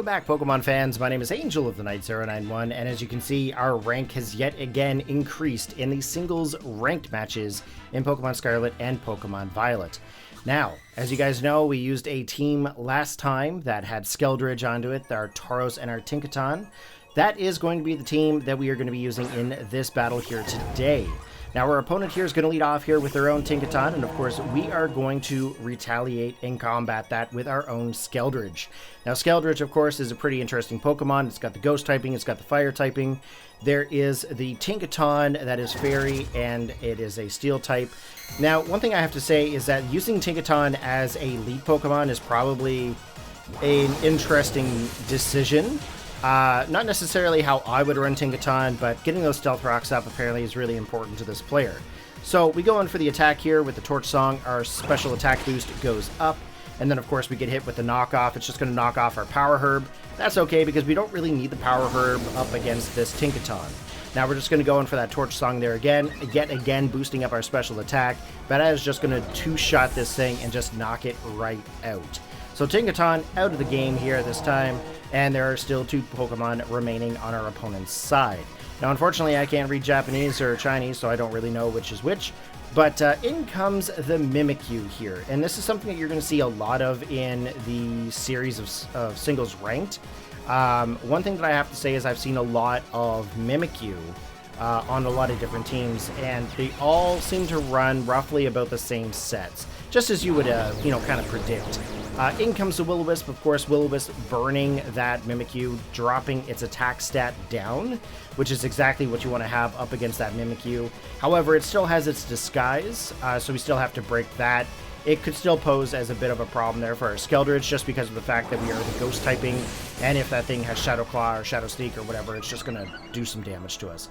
back, Pokemon fans. My name is Angel of the Night 091, and as you can see, our rank has yet again increased in the singles ranked matches in Pokemon Scarlet and Pokemon Violet. Now, as you guys know, we used a team last time that had Skeledirge onto it, our Tauros and our Tinkaton. That is going to be the team that we are going to be using in this battle here today. Now, our opponent here is going to lead off here with their own Tinkaton, and of course, we are going to retaliate and combat that with our own Skeledirge. Now, Skeledirge, of course, is a pretty interesting Pokemon. It's got the Ghost typing, it's got the Fire typing. There is the Tinkaton that is Fairy, and it is a Steel type. Now, one thing I have to say is that using Tinkaton as a lead Pokemon is probably an interesting decision. Not necessarily how I would run Tinkaton, but getting those Stealth Rocks up apparently is really important to this player. So we go in for the attack here with the Torch Song. Our special attack boost goes up, and then of course we get hit with the knockoff. It's just going to knock off our Power Herb. That's okay because we don't really need the Power Herb up against this Tinkaton. Now we're just going to go in for that Torch Song there again, yet again boosting up our special attack, but that is just going to two-shot this thing and just knock it right out. So Tinkaton out of the game here this time, and there are still two Pokemon remaining on our opponent's side. Now, unfortunately, I can't read Japanese or Chinese, so I don't really know which is which, but in comes the Mimikyu here, and this is something that you're going to see a lot of in the series of singles ranked. One thing that I have to say is I've seen a lot of Mimikyu on a lot of different teams, and they all seem to run roughly about the same sets, just as you would, kind of predict. In comes the Will-O-Wisp, of course, Will-O-Wisp burning that Mimikyu, dropping its attack stat down, which is exactly what you want to have up against that Mimikyu. However, it still has its disguise, so we still have to break that. It could still pose as a bit of a problem there for our Skeledirge, just because of the fact that we are the Ghost typing, and if that thing has Shadow Claw or Shadow Sneak or whatever, it's just going to do some damage to us.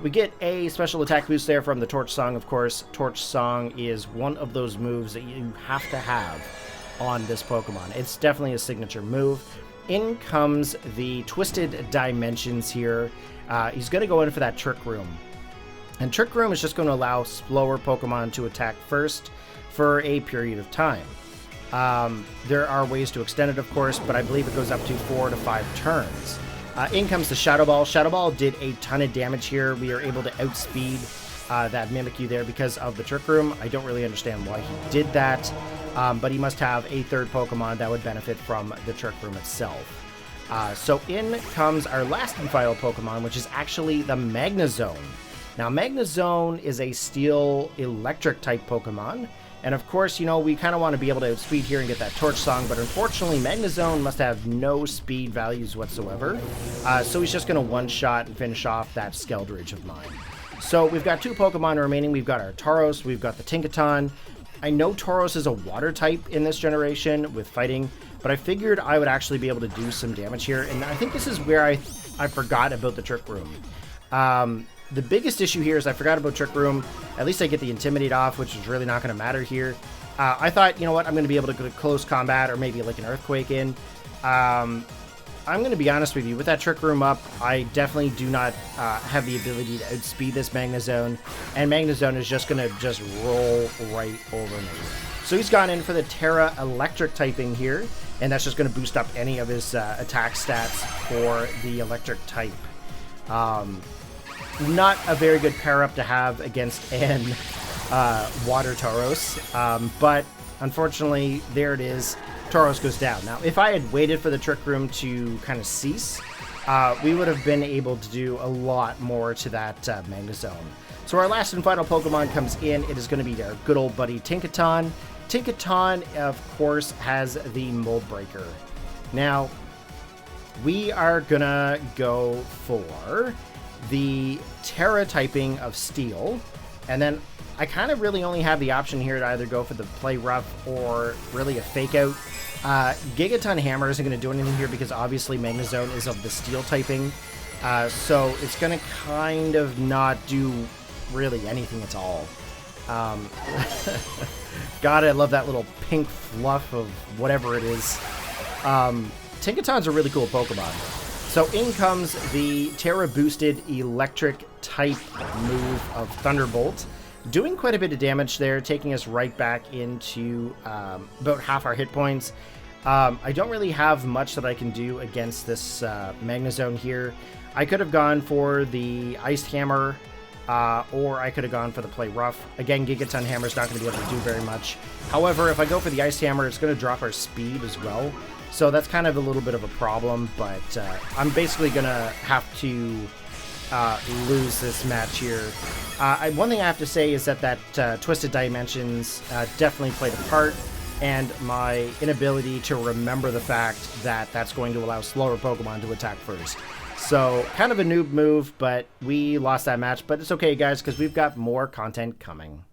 We get a special attack boost there from the Torch Song, of course. Torch Song is one of those moves that you have to have on this Pokemon. It's definitely a signature move. In comes the Twisted Dimensions here. He's going to go in for that Trick Room. And Trick Room is just going to allow slower Pokemon to attack first for a period of time. There are ways to extend it, of course, but I believe it goes up to 4 to 5 turns. In comes the Shadow Ball. Shadow Ball did a ton of damage here. We are able to outspeed that Mimikyu there because of the Trick Room. I don't really understand why he did that, but he must have a third Pokemon that would benefit from the Trick Room itself. So in comes our last and final Pokemon, which is actually the Magnezone. Now, Magnezone is a Steel Electric type Pokemon, and of course, we kind of want to be able to outspeed here and get that Torch Song, but unfortunately, Magnezone must have no speed values whatsoever, so he's just going to one-shot and finish off that Skeledirge of mine. So we've got two Pokemon remaining. We've got our Tauros, we've got the Tinkaton. I know Tauros is a water type in this generation with fighting, but I figured I would actually be able to do some damage here, and I think this is where I forgot about the Trick Room. The biggest issue here is I forgot about Trick Room. At least I get the Intimidate off, which is really not going to matter here. I thought, you know what, I'm going to be able to go to close combat or maybe like an Earthquake in. I'm going to be honest with you, with that Trick Room up, I definitely do not have the ability to outspeed this Magnezone, and Magnezone is just going to just roll right over me. So he's gone in for the Tera Electric typing here, and that's just going to boost up any of his attack stats for the Electric type. Not a very good pair-up to have against an Water Tauros, but unfortunately, there it is. Tauros goes down. Now, if I had waited for the Trick Room to kind of cease, we would have been able to do a lot more to that Magnezone. So our last and final Pokemon comes in. It is going to be our good old buddy Tinkaton. Tinkaton, of course, has the Mold Breaker. Now, we are going to go for the Tera typing of Steel, and then I kind of really only have the option here to either go for the Play Rough or really a Fake Out. Gigaton Hammer isn't going to do anything here because obviously Magnezone is of the Steel typing, so it's going to kind of not do really anything at all. God, I love that little pink fluff of whatever it is. Tinkaton's a really cool Pokemon. So in comes the Tera boosted Electric type move of Thunderbolt. Doing quite a bit of damage there, taking us right back into about half our hit points. I don't really have much that I can do against this Magnezone here. I could have gone for the Iced Hammer, or I could have gone for the Play Rough. Again, Gigaton Hammer is not going to be able to do very much. However, if I go for the Iced Hammer, it's going to drop our speed as well. So that's kind of a little bit of a problem, but I'm basically going to have to lose this match here. One thing I have to say is that Twisted Dimensions definitely played a part, and my inability to remember the fact that that's going to allow slower Pokemon to attack first. So, kind of a noob move, but we lost that match. But it's okay, guys, because we've got more content coming.